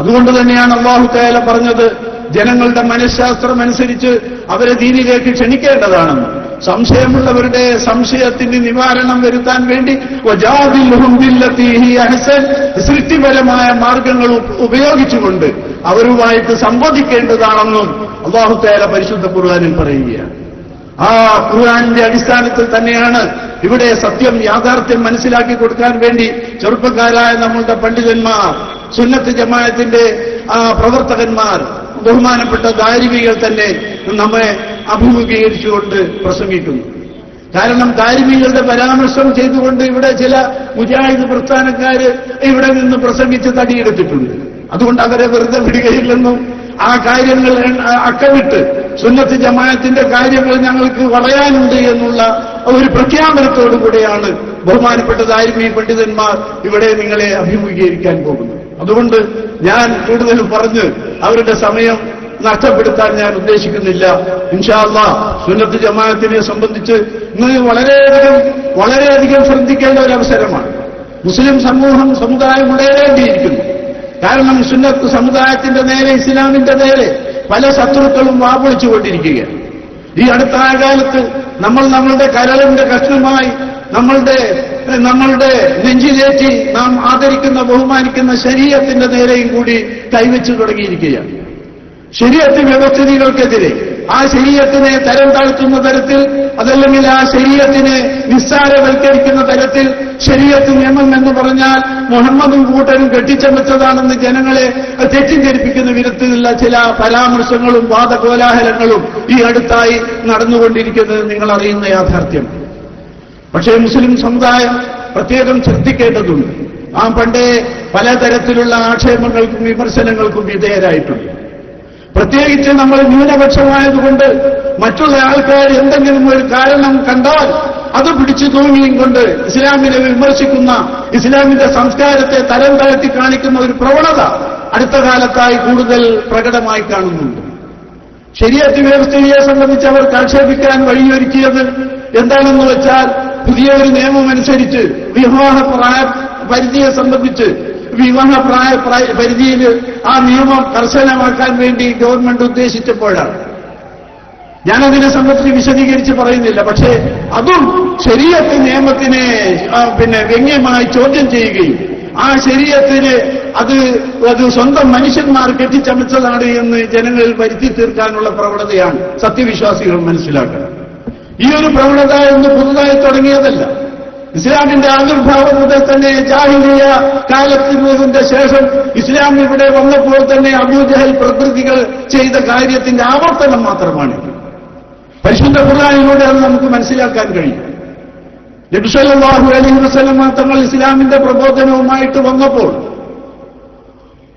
അതുകൊണ്ട് തന്നെയാണ് അല്ലാഹു തആല പറഞ്ഞത്, ജനങ്ങളുടെ മനഃശാസ്ത്രം അനുസരിച്ച് അവരെ ദീനിലേക്ക് ക്ഷണിക്കേണ്ടതാണെന്ന്. സംശയമുള്ളവരുടെ സംശയത്തിന് നിവാരണം വരുത്താൻ വേണ്ടി വജാദിൽഹും ബില്ലത്തി ഹിയ അഹ്സൻ, സൃഷ്ടിപരമായ മാർഗങ്ങൾ ഉപയോഗിച്ചുകൊണ്ട് അവരുമായിട്ട് സംവദിക്കേണ്ടതാണെന്നും അല്ലാഹു തആല പരിശുദ്ധ ഖുർആനിൽ പറയുകയാണ്. ആ ഖുർആനിന്റെ അടിസ്ഥാനത്തിൽ തന്നെയാണ് ഇവിടെ സത്യം യാഥാർത്ഥ്യം മനസ്സിലാക്കി കൊടുക്കാൻ വേണ്ടി ചെറുപ്പക്കാരായ നമ്മളുടെ പണ്ഡിതന്മാർ, സുന്നത്ത് ജമാഅത്തിന്റെ പ്രവർത്തകന്മാർ, ബഹുമാനപ്പെട്ട ദാരിമികൾ തന്നെ നമ്മെ അഭിമുഖീകരിച്ചുകൊണ്ട് പ്രസംഗിക്കുന്നു. കാരണം ദാരിമികളുടെ പരാമർശം ചെയ്തുകൊണ്ട് ഇവിടെ ചില മുജാഹിദ് പ്രസ്ഥാനക്കാര് ഇവിടെ നിന്ന് പ്രസംഗിച്ച് തടിയെടുത്തിട്ടുണ്ട്. അതുകൊണ്ട് അവരെ വെറുതെ വിടുകയില്ലെന്നും ആ കാര്യങ്ങൾ അക്കമിട്ട് സുന്നത്ത് ജമാഅത്തിന്റെ കാര്യങ്ങൾ ഞങ്ങൾക്ക് പറയാനുണ്ട് എന്നുള്ള ഒരു പ്രഖ്യാപനത്തോടുകൂടെയാണ് ബഹുമാനപ്പെട്ട ദാരിമി പണ്ഡിതന്മാർ ഇവിടെ നിങ്ങളെ അഭിമുഖീകരിക്കാൻ പോകുന്നത്. അതുകൊണ്ട് ഞാൻ കൂടുതൽ പറഞ്ഞ് അവരുടെ സമയം നഷ്ടപ്പെടുത്താൻ ഞാൻ ഉദ്ദേശിക്കുന്നില്ല. ഇൻഷാ അല്ലാഹ് സുന്നത്ത് ജമാഅത്തിനെ സംബന്ധിച്ച് ഇന്ന് വളരെയധികം ശ്രദ്ധിക്കേണ്ട ഒരു അവസരമാണ്. മുസ്ലിം സമുദായം ഉടയേണ്ടിയിരിക്കുന്നു. കാരണം സുന്നത്ത് സമുദായത്തിന്റെ നേരെ, ഇസ്ലാമിന്റെ നേരെ പല ശത്രുക്കളും വാപൊളിച്ചുകൊണ്ടിരിക്കുകയാണ്. ഈ അടുത്ത കാലത്ത് നമ്മളുടെ കരളിന്റെ കഷ്ണമായി നമ്മളുടെ നെഞ്ചിലേറ്റി നാം ആദരിക്കുന്ന ബഹുമാനിക്കുന്ന ശരീഅത്തിന്റെ നേരെയും കൂടി കൈവച്ചു തുടങ്ങിയിരിക്കുകയാണ്. ശരീഅത്ത് വ്യവസ്ഥിതികൾക്കെതിരെ, ആ ശരീഅത്തിനെ തരം താഴ്ത്തുന്ന തരത്തിൽ, അതല്ലെങ്കിൽ ആ ശരീഅത്തിനെ നിസ്സാരവൽക്കരിക്കുന്ന തരത്തിൽ ശരീഅത്ത് നിയമം എന്ന് പറഞ്ഞാൽ മുഹമ്മദും കൂട്ടരും കെട്ടിച്ചമച്ചതാണെന്ന് ജനങ്ങളെ തെറ്റിദ്ധരിപ്പിക്കുന്ന വിധത്തിലുള്ള ചില പരാമർശങ്ങളും വാദകോലാഹലങ്ങളും ഈ അടുത്തായി നടന്നുകൊണ്ടിരിക്കുന്നത് നിങ്ങൾ അറിയുന്ന യാഥാർത്ഥ്യം. പക്ഷേ മുസ്ലിം സമുദായം പ്രത്യേകം ശ്രദ്ധിക്കേണ്ടതുണ്ട്. ആ പണ്ടേ പലതരത്തിലുള്ള ആക്ഷേപങ്ങൾക്കും വിമർശനങ്ങൾക്കും വിധേയരായിട്ടുണ്ട്. പ്രത്യേകിച്ച് നമ്മൾ ന്യൂനപക്ഷമായതുകൊണ്ട് മറ്റുള്ള ആൾക്കാർ എന്തെങ്കിലും ഒരു കാരണം കണ്ടാൽ അത് പിടിച്ചു തൂങ്ങിയും കൊണ്ട് ഇസ്ലാമിനെ വിമർശിക്കുന്ന, ഇസ്ലാമിന്റെ സംസ്കാരത്തെ തരം താഴ്ത്തി കാണിക്കുന്ന ഒരു പ്രവണത അടുത്ത കാലത്തായി കൂടുതൽ പ്രകടമായി കാണുന്നുണ്ട്. ശരീഅത്ത് വ്യവസ്ഥയെ സംബന്ധിച്ച് അവർക്ക് ആക്ഷേപിക്കാൻ വഴിയൊരുക്കിയത് എന്താണെന്ന് വെച്ചാൽ, പുതിയൊരു നിയമമനുസരിച്ച് വിവാഹ പരിധിയെ സംബന്ധിച്ച് വിവാഹ പരിധിയിൽ ആ നിയമം കർശനമാക്കാൻ വേണ്ടി ഗവൺമെന്റ് ഉദ്ദേശിച്ചപ്പോഴാണ്. ഞാനതിനെ സംബന്ധിച്ച് വിശദീകരിച്ച് പറയുന്നില്ല. പക്ഷേ അതും ശരീഅത്ത് നിയമത്തിനെ വ്യംഗ്യമായി ചോദ്യം ചെയ്യുകയും ആ ശരീഅത്തിന് അത് സ്വന്തം മനുഷ്യന്മാർ കെട്ടിച്ചമച്ചതാണ് എന്ന് ജനങ്ങളിൽ വരുത്തി തീർക്കാനുള്ള പ്രവണതയാണ് സത്യവിശ്വാസികൾ മനസ്സിലാക്കുന്നത്. ഈ ഒരു പ്രവണത എന്ന് പുതുതായി തുടങ്ങിയതല്ല. ഇസ്ലാമിന്റെ ആവിർഭാവം മുതൽ തന്നെ ജാഹിലിയ്യ കാലത്തിന് ശേഷം ഇസ്ലാം ഇവിടെ വന്നപ്പോൾ തന്നെ അബൂജഹൽ പ്രകൃതികൾ ചെയ്ത കാര്യത്തിന്റെ ആവർത്തനം മാത്രമാണ്. പരിശുദ്ധ ഖുർആനിലൂടെ അത് നമുക്ക് മനസ്സിലാക്കാൻ കഴിയും. നബി സല്ലല്ലാഹു അലൈഹി വസല്ലം തങ്ങൾ ഇസ്ലാമിന്റെ പ്രബോധനവുമായിട്ട് വന്നപ്പോൾ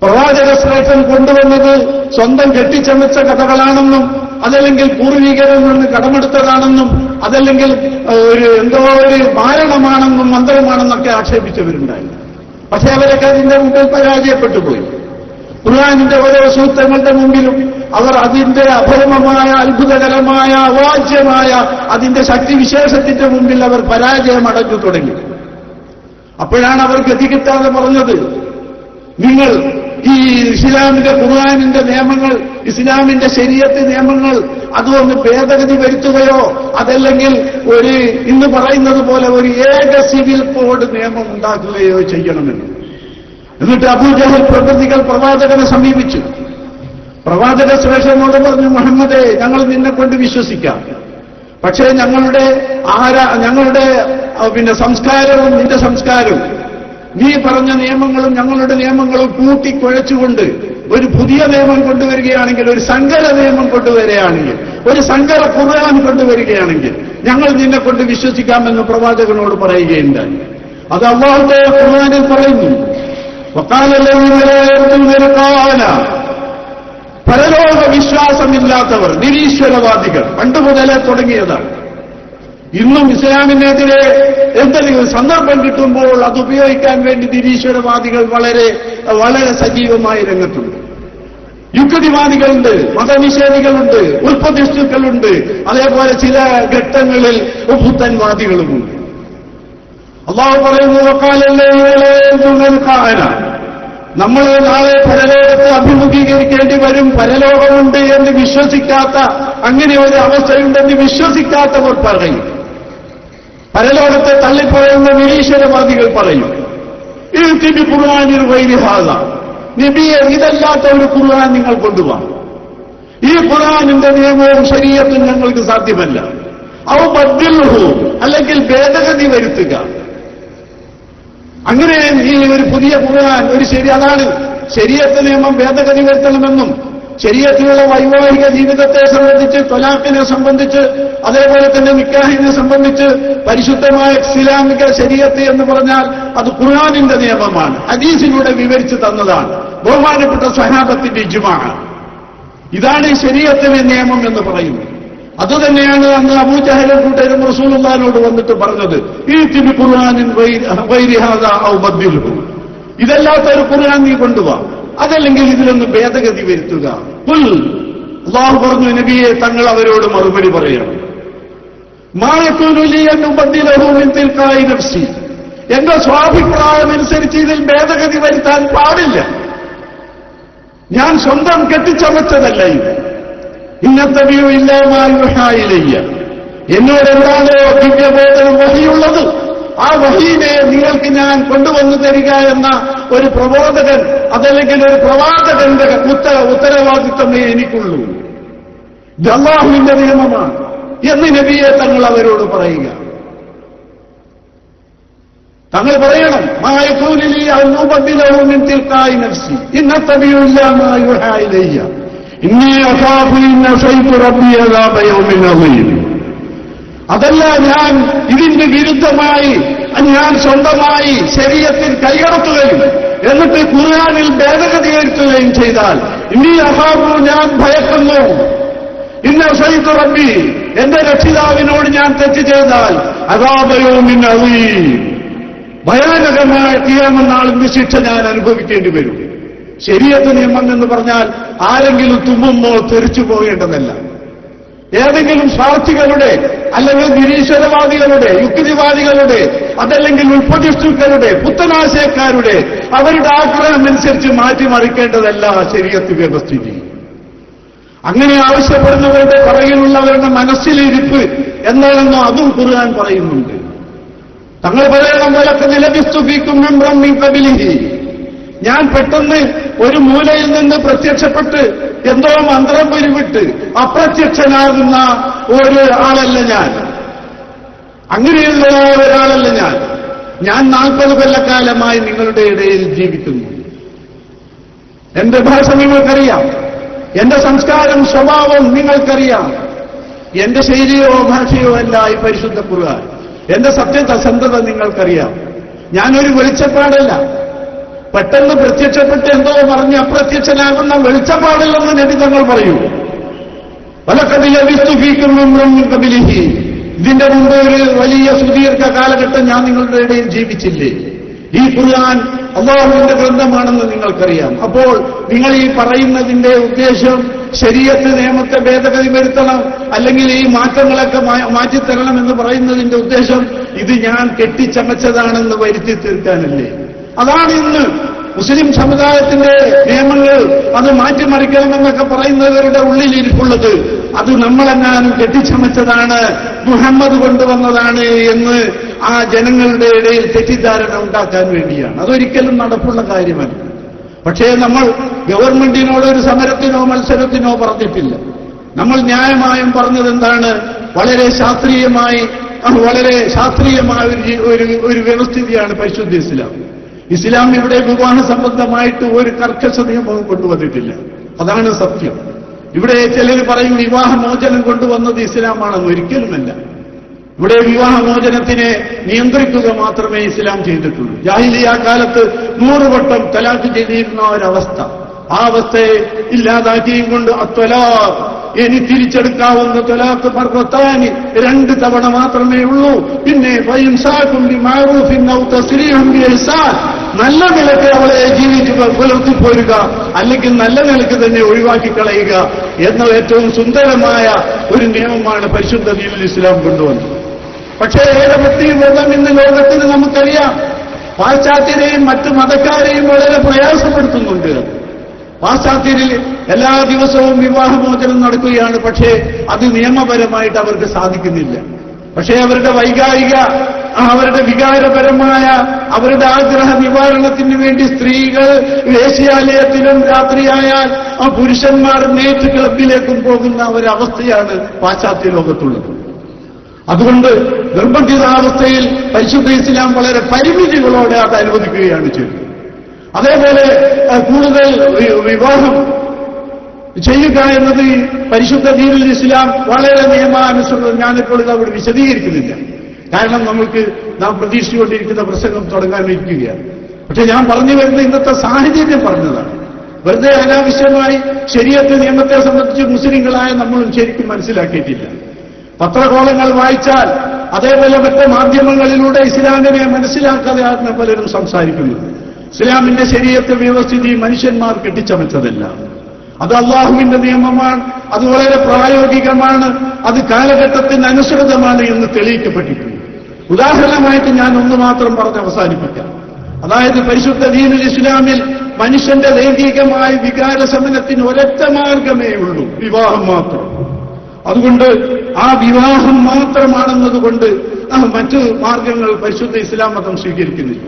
പ്രവാചക ശ്രേഷ്ഠൻ കൊണ്ടുവന്നത് സ്വന്തം കെട്ടിച്ചമച്ച കഥകളാണെന്നും, അതല്ലെങ്കിൽ പൂർവികരിൽ നിന്ന് കടമെടുത്തതാണെന്നും, അതല്ലെങ്കിൽ എന്തോ ഒരു മാരണമാണെന്നും മന്ത്രമാണെന്നൊക്കെ ആക്ഷേപിച്ചവരുണ്ടായി. പക്ഷെ അവരൊക്കെ അതിന്റെ മുമ്പിൽ പരാജയപ്പെട്ടുപോയി. ഖുർആനിന്റെ ഓരോ സൂക്തങ്ങളുടെ മുമ്പിലും അവർ അതിന്റെ അപരമമായ, അത്ഭുതകരമായ, അവാച്യമായ അതിന്റെ ശക്തിവിശേഷത്തിന്റെ മുമ്പിൽ അവർ പരാജയമടഞ്ഞു തുടങ്ങി. അപ്പോഴാണ് അവർ ഗതി കിട്ടാതെ പറഞ്ഞത്, നിങ്ങൾ ഈ ഇസ്ലാമിന്റെ ഖുർആനിന്റെ നിയമങ്ങൾ, ഇസ്ലാമിന്റെ ശരീഅത്ത് നിയമങ്ങൾ അതൊന്ന് ഭേദഗതി വരുത്തുകയോ അതല്ലെങ്കിൽ ഇന്ന് പറയുന്നത് പോലെ ഒരു ഏക സിവിൽ കോഡ് നിയമം ഉണ്ടാക്കുകയോ ചെയ്യണമെന്ന്. എന്നിട്ട് അബൂജഹൽ പ്രകൃതികൾ പ്രവാചകനെ സമീപിച്ചു. പ്രവാചക ശ്രേഷ്ഠനോട് പറഞ്ഞു, മുഹമ്മദേ, ഞങ്ങൾ നിന്നെ കൊണ്ട് വിശ്വസിക്കാം. പക്ഷേ ഞങ്ങളുടെ സംസ്കാരവും നിന്റെ സംസ്കാരവും, നീ പറഞ്ഞ നിയമങ്ങളും ഞങ്ങളുടെ നിയമങ്ങളും കൂട്ടിക്കുഴച്ചുകൊണ്ട് ഒരു പുതിയ നിയമം കൊണ്ടുവരികയാണെങ്കിൽ, ഒരു സങ്കര നിയമം കൊണ്ടുവരികയാണെങ്കിൽ, ഒരു സങ്കര ഖുർആൻ കൊണ്ടുവരികയാണെങ്കിൽ ഞങ്ങൾ നിന്നെ കൊണ്ട് വിശ്വസിക്കാമെന്ന് പ്രവാചകനോട് പറയുകയുണ്ടായി. അത് അല്ലാഹുവിന്റെ ഖുർആനിൽ പറയുന്നു, പരലോക വിശ്വാസമില്ലാത്തവർ, നിരീശ്വരവാദികൾ പണ്ടുമുതലേ തുടങ്ങിയതാണ്. ഇന്നും ഇസ്ലാമിനെതിരെ എന്തെങ്കിലും സന്ദർഭം കിട്ടുമ്പോൾ അത് ഉപയോഗിക്കാൻ വേണ്ടി നിരീശ്വരവാദികൾ വളരെ വളരെ സജീവമായി രംഗത്തുണ്ട്. യുക്തിവാദികളുണ്ട്, മതനിഷേധികളുണ്ട്, ഉൽപ്പതിഷ്ടുക്കളുണ്ട്, അതേപോലെ ചില ഘട്ടങ്ങളിൽ പുത്തൻവാദികളുമുണ്ട്. അല്ലാഹു പറയുന്നു, നമ്മൾ നാളെ പരലോകത്തെ അഭിമുഖീകരിക്കേണ്ടി വരും, പരലോകമുണ്ട് എന്ന് വിശ്വസിക്കാത്ത, അങ്ങനെ ഒരു അവസ്ഥയുണ്ടെന്ന് വിശ്വസിക്കാത്തവർ പറയും. പരലോകത്തെ തള്ളിപ്പറയുന്ന നിരീശ്വരവാദികൾ പറയും, ഈ ഖുർആനിൽ വൈരിഹാദ, നബിയെ ഇതല്ലാത്ത ഒരു ഖുർആൻ നിങ്ങൾ കൊണ്ടുപോകാം. ഈ ഖുർആനിന്റെ നിയമവും ശരീഅത്തും ഞങ്ങൾക്ക് സാധ്യമല്ല. ഔ ബദ്ദിൽഹു, അല്ലെങ്കിൽ ഭേദഗതി വരുത്തുക. അങ്ങനെ ഈ ഒരു പുതിയ ഖുർആൻ അതാണ് ശരീഅത്ത് നിയമം ഭേദഗതി വരുത്തണമെന്നും, ശരീഅത്തിലുള്ള വൈവാഹിക ജീവിതത്തെ സംബന്ധിച്ച്, ത്വലാഖിനെ സംബന്ധിച്ച്, അതേപോലെ തന്നെ നിക്കാഹിനെ സംബന്ധിച്ച് പരിശുദ്ധമായ ഇസ്ലാമിക ശരീഅത്ത് എന്ന് പറഞ്ഞാൽ അത് ഖുർആനിന്റെ നിയമമാണ്, ഹദീസിലൂടെ വിവരിച്ചു തന്നതാണ്, ബഹുമാനപ്പെട്ട സ്വഹാബത്തിന്റെ ഇജ്മാഅ്. ഇതാണ് ഈ ശരീഅത്തിലെ നിയമം എന്ന് പറയുന്നത്. അതുതന്നെയാണ് അന്ന് അബൂജഹലും കൂട്ടരും റസൂലുള്ളാഹിനോട് വന്നിട്ട് പറഞ്ഞത്, ഈതിബി ഖുർആനിൻ ഗൈരി ഹാദാ ഔ ബദ്ദിൽഹു, ഇതല്ലാത്ത ഒരു ഖുർആൻ നീ കൊണ്ടുവാ, അതല്ലെങ്കിൽ ഇതിലൊന്ന് ഭേദഗതി വരുത്തുക. ഖുൽ, അല്ലാഹു പറഞ്ഞു നബിയെ തങ്ങൾ അവരോട് മറുപടി പറയണം, മാ യകൂനു ലി അൻ ഉബദ്ദിലഹു മിൻ തിൽഖാഇ നഫ്സി, എന്റെ സ്വാഭിപ്രായം അനുസരിച്ച് ഇതിൽ ഭേദഗതി വരുത്താൻ പാടില്ല. ഞാൻ സ്വന്തം കെട്ടിച്ചമച്ചതല്ല ഇത്. ഇന്നത്തബിയു ഇല്ലാ മാ യുഹാ ഇലയ്യ, എന്നോട് എന്താണോ ദിവ്യബോധനം വഹിയുള്ളത്, ആ വഹീനെ നിങ്ങൾക്ക് ഞാൻ കൊണ്ടുവന്നു തരിക എന്ന ഒരു പ്രബോധകൻ അതല്ലെങ്കിൽ ഒരു പ്രവാചകന്റെ ഉത്തരവാദിത്വമേ എനിക്കുള്ളൂ. ഇത് അല്ലാഹുവിന്റെ നിയമമാണ് എന്ന് നബിയെ തങ്ങൾ അവരോട് പറയുക. തങ്ങൾ പറയണം, മാ യകൂനു ലി അൻ ഉബദ്ദിലഹു മിൻ തിൽഖാഇ നഫ്സി ഇന്നത്തബിയു ഇല്ലാ മാ യുഹാ ഇലയ്യ ഇന്നി അഖാഫു ഇൻ അസൈതു റബ്ബി അദാബ യൗമിൻ അദീം. അതല്ല, ഞാൻ ഇതിന് വിരുദ്ധമായി ഞാൻ സ്വന്തമായി ശരീഅത്തിൽ കൈകടത്തുകയും എന്നിട്ട് ഖുർആനിൽ ഭേദഗതി വരുത്തുകയും ചെയ്താൽ ഇന്നി അഖാഫു, ഞാൻ ഭയക്കുന്നു, ഇന്ന അസൈതു റബ്ബി, എന്റെ രക്ഷിതാവിനോട് ഞാൻ തെറ്റ് ചെയ്താൽ അദാബ യൗമിൻ അദീം, ഭയാനകമായ ഖിയാമത്ത് നാളിന്റെ ശിക്ഷ ഞാൻ അനുഭവിക്കേണ്ടി വരും. ശരീഅത്ത് നിയമം എന്ന് പറഞ്ഞാൽ ആരെങ്കിലും തുമ്മുമ്പോൾ തെറിച്ചു പോകേണ്ടതല്ല. ഏതെങ്കിലും സ്വാർത്ഥികളുടെ അല്ലെങ്കിൽ നിരീശ്വരവാദികളുടെ യുക്തിവാദികളുടെ അതല്ലെങ്കിൽ ഉൽപ്പതിഷ്ടുക്കളുടെ പുത്തനാശയക്കാരുടെ അവരുടെ ആഗ്രഹമനുസരിച്ച് മാറ്റിമറിക്കേണ്ടതല്ല ശരീഅത്ത് വ്യവസ്ഥിതി. അങ്ങനെ ആവശ്യപ്പെടുന്നവരുടെ പുറകിലുള്ളവരുടെ മനസ്സിലിരിപ്പ് എന്താണെന്നോ അതും ഖുർആൻ പറയുന്നുണ്ട്. തങ്ങൾ പറയണം, വലഖദ് ലബിസ്തു ഫീകും ഉംറൻ മിൻ ഖബലിഹി, ഞാൻ പെട്ടെന്ന് ഒരു മൂലയിൽ നിന്ന് പ്രത്യക്ഷപ്പെട്ട് എന്തോ മന്ത്രം ഉരുവിട്ട് അപ്രത്യക്ഷനാകുന്ന ഒരു ആളല്ല ഞാൻ, അങ്ങനെയുള്ള ഒരാളല്ല ഞാൻ. ഞാൻ 40 കൊല്ലക്കാലമായി നിങ്ങളുടെ ഇടയിൽ ജീവിക്കുന്നു. എന്റെ ഭാഷ നിങ്ങൾക്കറിയാം, എന്റെ സംസ്കാരം സ്വഭാവം നിങ്ങൾക്കറിയാം, എന്റെ ശൈലിയോ ഭാഷയോ അല്ല ഈ പരിശുദ്ധ ഖുർആൻ. എന്റെ സത്യസന്ധത നിങ്ങൾക്കറിയാം. ഞാനൊരു വെളിച്ചപ്പാടല്ല, പെട്ടെന്ന് പ്രത്യക്ഷപ്പെട്ട് എന്തോ പറഞ്ഞ് അപ്രത്യക്ഷനാകുന്ന വെളിച്ചപ്പാടില്ലെന്ന് നബി തങ്ങൾ പറയൂ. വലഖദ് ലബിസ്തു ഫീകും ഉംറൻ മിൻ ഖബലിഹി, ഇതിന്റെ മുമ്പ് ഒരു വലിയ സുദീർഘ കാലഘട്ടം ഞാൻ നിങ്ങളുടെ ഇടയിൽ ജീവിച്ചില്ലേ. ഈ ഖുർആൻ അല്ലാഹുവിന്റെ ഗ്രന്ഥമാണെന്ന് നിങ്ങൾക്കറിയാം. അപ്പോൾ നിങ്ങൾ ഈ പറയുന്നതിന്റെ ഉദ്ദേശം ശരീഅത്ത് നിയമത്തെ ഭേദഗതി വരുത്തണം അല്ലെങ്കിൽ ഈ മാറ്റങ്ങളൊക്കെ മാറ്റിത്തരണം എന്ന് പറയുന്നതിന്റെ ഉദ്ദേശം ഇത് ഞാൻ കെട്ടിച്ചമച്ചതാണെന്ന് വരുത്തി തീർക്കാനല്ലേ? അതാണ് ഇന്ന് മുസ്ലിം സമുദായത്തിന്റെ നിയമങ്ങൾ അത് മാറ്റിമറിക്കണമെന്നൊക്കെ പറയുന്നവരുടെ ഉള്ളിലിരിപ്പുള്ളത്. അത് നമ്മളെങ്ങാനും കെട്ടിച്ചമച്ചതാണ്, മുഹമ്മദ് കൊണ്ടുവന്നതാണ് എന്ന് ആ ജനങ്ങളുടെ ഇടയിൽ തെറ്റിദ്ധാരണ ഉണ്ടാക്കാൻ വേണ്ടിയാണ്. അതൊരിക്കലും നടപ്പുള്ള കാര്യമല്ല. പക്ഷേ നമ്മൾ ഗവൺമെന്റിനോട് ഒരു സമരത്തിനോ മത്സരത്തിനോ പറഞ്ഞിട്ടില്ല. നമ്മൾ ന്യായമായും പറഞ്ഞത് എന്താണ്? വളരെ ശാസ്ത്രീയമായ ഒരു വ്യവസ്ഥിതിയാണ് പരിശുദ്ധ ഇസ്ലാം. ഇസ്ലാം ഇവിടെ വിവാഹ സംബന്ധമായിട്ട് ഒരു കർക്കശ നിയമവും കൊണ്ടുവന്നിട്ടില്ല. അതാണ് സത്യം. ഇവിടെ ചിലർ പറയും വിവാഹമോചനം കൊണ്ടുവന്നത് ഇസ്ലാമാണെന്ന്. ഒരിക്കലുമല്ല. ഇവിടെ വിവാഹമോചനത്തിനെ നിയന്ത്രിക്കുക മാത്രമേ ഇസ്ലാം ചെയ്തിട്ടുള്ളൂ. ജാഹിലിയ്യ കാലത്ത് 100 വട്ടം തലാഖ് ചെയ്തിരുന്ന ഒരവസ്ഥ, ആ അവസ്ഥയെ ഇല്ലാതാക്കിയും കൊണ്ട് അത്വലാഖ്, ഇനി തിരിച്ചെടുക്കാവുന്ന തലാഖ് മർറത്താനി, 2 തവണ മാത്രമേ ഉള്ളൂ. പിന്നെ ഫഇംസാകും ബിമഅറൂഫിൻ ഔ തസ്രീഹും ബിഇഹ്സാൻ, നല്ല നിലയ്ക്ക് അവളെ ജീവിച്ച് പുലർത്തിപ്പോരുക, അല്ലെങ്കിൽ നല്ല നിലയ്ക്ക് തന്നെ ഒഴിവാക്കി കളയുക എന്ന ഏറ്റവും സുന്ദരമായ ഒരു നിയമമാണ് പരിശുദ്ധ ദീനുൽ ഇസ്ലാം കൊണ്ടുവന്നത്. പക്ഷേ ഏകപത്നി വ്രതം ഇന്ന് ലോകത്തിന് നമുക്കറിയാം പാശ്ചാത്യരെയും മറ്റു മതക്കാരെയും വളരെ പ്രയാസപ്പെടുത്തുന്നുണ്ട്. പാശ്ചാത്യരിൽ എല്ലാ ദിവസവും വിവാഹമോചനം നടക്കുകയാണ്. പക്ഷേ അത് നിയമപരമായിട്ട് അവർക്ക് സാധിക്കുന്നില്ല. പക്ഷേ അവരുടെ അവരുടെ വികാരപരമായ അവരുടെ ആഗ്രഹ നിവാരണത്തിന് വേണ്ടി സ്ത്രീകൾ വേശ്യാലയത്തിലും രാത്രിയായാൽ ആ പുരുഷന്മാർ നേറ്റ് ക്ലബിലേക്കും പോകുന്ന ഒരവസ്ഥയാണ് പാശ്ചാത്യ ലോകത്തുള്ളത്. അതുകൊണ്ട് നിർബന്ധിതാവസ്ഥയിൽ പരിശുദ്ധ ഇസ്ലാം വളരെ പരിമിതികളോടെ അത് അനുവദിക്കുകയാണ് ചെയ്തത്. അതേപോലെ കൂടുതൽ വിവാഹം ചെയ്യുക എന്നത് പരിശുദ്ധ ദീനുൽ ഇസ്ലാം വളരെ നിയമാനുസൃതം. ഞാനിപ്പോൾ ഇത് അവിടെ വിശദീകരിക്കുന്നില്ല, കാരണം നാം പ്രതീക്ഷിച്ചുകൊണ്ടിരിക്കുന്ന പ്രസംഗം തുടങ്ങാനിരിക്കുകയാണ്. പക്ഷെ ഞാൻ പറഞ്ഞു വരുന്ന ഇന്നത്തെ സാഹചര്യം പറഞ്ഞതാണ്. വെറുതെ അനാവശ്യമായി ശരീഅത്ത് നിയമത്തെ സംബന്ധിച്ച് മുസ്ലിങ്ങളായ നമ്മളും ശരിക്കും മനസ്സിലാക്കിയിട്ടില്ല. പത്രകോളങ്ങൾ വായിച്ചാൽ അതേപോലെ മറ്റ് മാധ്യമങ്ങളിലൂടെ ഇസ്ലാമിനെ മനസ്സിലാക്കാതെയാണ് പലരും സംസാരിക്കുന്നത്. ഇസ്ലാമിന്റെ ശരീഅത്ത് വ്യവസ്ഥിതി മനുഷ്യന്മാർ കെട്ടിച്ചമച്ചതല്ല. അത് അള്ളാഹുവിന്റെ നിയമമാണ്, അത് വളരെ പ്രായോഗികമാണ്, അത് കാലഘട്ടത്തിന് അനുസൃതമാണ് എന്ന് തെളിയിക്കപ്പെട്ടിട്ടുണ്ട്. ഉദാഹരണമായിട്ട് ഞാൻ ഒന്ന് മാത്രം പറഞ്ഞ് അവസാനിപ്പിക്കാം. അതായത് പരിശുദ്ധ ദീനുൽ ഇസ്ലാമിൽ മനുഷ്യന്റെ ലൈംഗികമായ വികാരശമനത്തിന് ഒരൊറ്റ മാർഗമേ ഉള്ളൂ, വിവാഹം മാത്രം. അതുകൊണ്ട് ആ വിവാഹം മാത്രമാണെന്നതുകൊണ്ട് മറ്റു മാർഗങ്ങൾ പരിശുദ്ധ ഇസ്ലാം മതം സ്വീകരിക്കുന്നില്ല.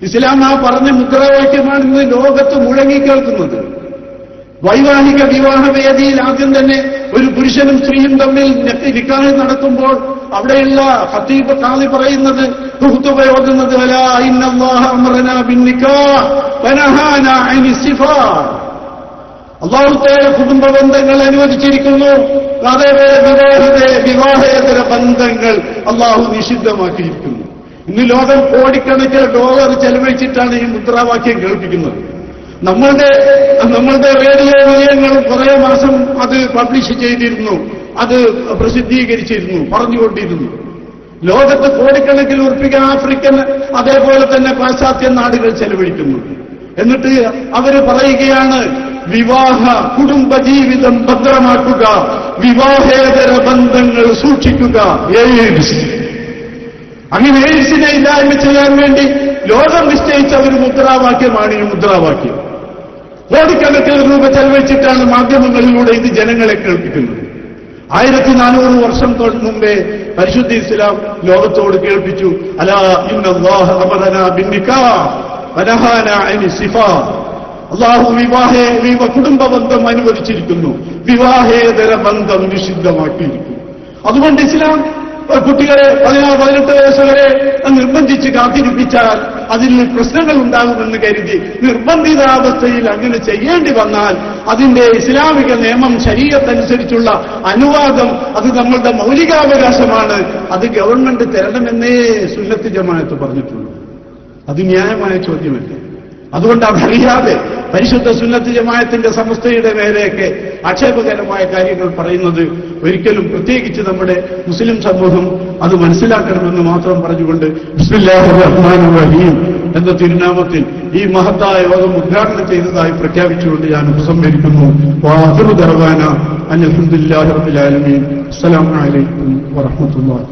ഇസ്ലാം ആ പറഞ്ഞ മുദ്രാവാക്യമാണ് ഇന്ന് ലോകത്ത് മുഴങ്ങിക്കേൾക്കുന്നത്. വൈവാഹിക വിവാഹവേദിയിൽ ആദ്യം തന്നെ ഒരു പുരുഷനും സ്ത്രീയും തമ്മിൽ നിക്കാഹ് നടത്തുമ്പോൾ അവിടെയുള്ള ഖതീബ് ഖാദി പറയുന്നത്, ഖുതുബ ഓതുന്നത്, അലാ ഇന്നല്ലാഹ അമറനാ ബിന്നിക്കാഹ് വനഹാനാ അനിസ്സിഫാർ. അല്ലാഹു തആല കുടുംബ ബന്ധങ്ങൾ അനുവദിച്ചിരിക്കുന്നു, അതേപോലെ വിവാഹേതര ബന്ധങ്ങൾ അല്ലാഹു നിഷിദ്ധമാക്കിയിരിക്കുന്നു. ഇന്ന് ലോകം കോടിക്കണക്കിന് ഡോളർ ചെലവഴിച്ചിട്ടാണ് ഈ മുദ്രാവാക്യം കേൾപ്പിക്കുന്നത്. നമ്മളുടെ റേഡിയോ നിലയങ്ങളും കുറേ മാസം അത് പബ്ലിഷ് ചെയ്തിരുന്നു, അത് പ്രസിദ്ധീകരിച്ചിരുന്നു, പറഞ്ഞുകൊണ്ടിരുന്നു. ലോകത്ത് കോടിക്കണക്കിന് ഉറുപ്പിക ആഫ്രിക്കൻ അതേപോലെ തന്നെ പാശ്ചാത്യ നാടുകൾ ചെലവഴിക്കുന്നു. എന്നിട്ട് അവര് പറയുകയാണ്, വിവാഹ കുടുംബജീവിതം ഭദ്രമാക്കുക, വിവാഹേതര ബന്ധങ്ങൾ സൂക്ഷിക്കുക. അങ്ങനെ എയ്ഡ്സിനെ ഇല്ലായ്മ ചെയ്യാൻ വേണ്ടി ലോകം നിശ്ചയിച്ച ഒരു മുദ്രാവാക്യമാണ് ഈ മുദ്രാവാക്യം. കോടിക്കണക്കിന് രൂപ ചെലവഴിച്ചിട്ടാണ് മാധ്യമങ്ങളിലൂടെ ഇത് ജനങ്ങളെ കേൾപ്പിക്കുന്നത്. 1400 വർഷം മുമ്പേ പരിശുദ്ധ ഇസ്ലാം ലോകത്തോട് കേൾപ്പിച്ചു, അലാ ഇന്നല്ലാഹ അമറനാ ബിന്നിക്കാഹ് വനഹാനാ അനിസ്സിഫാർ. അല്ലാഹു കുടുംബ ബന്ധം അനുവദിച്ചിരിക്കുന്നു, വിവാഹേതര ബന്ധം നിഷിദ്ധമാക്കിയിരിക്കുന്നു. അതുകൊണ്ട് ഇസ്ലാം കുട്ടികളെ 16-18 വയസ്സ് വരെ നിർബന്ധിച്ച് കാത്തിരിപ്പിച്ചാൽ അതിൽ പ്രശ്നങ്ങൾ ഉണ്ടാകുമെന്ന് കരുതി നിർബന്ധിതാവസ്ഥയിൽ അങ്ങനെ ചെയ്യേണ്ടി വന്നാൽ അതിന്റെ ഇസ്ലാമിക നിയമം ശരീഅത്തനുസരിച്ചുള്ള അനുവാദം അത് നമ്മളുടെ മൗലികാവകാശമാണ്, അത് ഗവൺമെന്റ് തരണമെന്നേ സുന്നത്ത് ജമാഅത്ത് പറഞ്ഞിട്ടുള്ളൂ. അത് ന്യായമായ ചോദ്യമല്ല. അതുകൊണ്ട് അതറിയാതെ പരിശുദ്ധ സുന്നത്ത് ജമാഅത്തിന്റെ സമസ്തയുടെ നേരെയൊക്കെ ആക്ഷേപകരമായ കാര്യങ്ങൾ പറയുന്നത് ഒരിക്കലും, പ്രത്യേകിച്ച് നമ്മുടെ മുസ്ലിം സമൂഹം അത് മനസ്സിലാക്കണമെന്ന് മാത്രം പറഞ്ഞുകൊണ്ട് ബിസ്മില്ലാഹിർ റഹ്മാനിർ റഹീം എന്ന തിരുനാമത്തിൽ ഈ മഹത്തായ യോഗം ഉദ്ഘാടനം ചെയ്തതായി പ്രഖ്യാപിച്ചുകൊണ്ട് ഞാൻ ഉപസംഹരിക്കുന്നു. വആഖിറു ദഅവാനാ അൽഹംദുലില്ലാഹി റബ്ബിൽ ആലമീൻ. അസ്സലാമു അലൈക്കും വറഹ്മത്തുള്ളാഹി.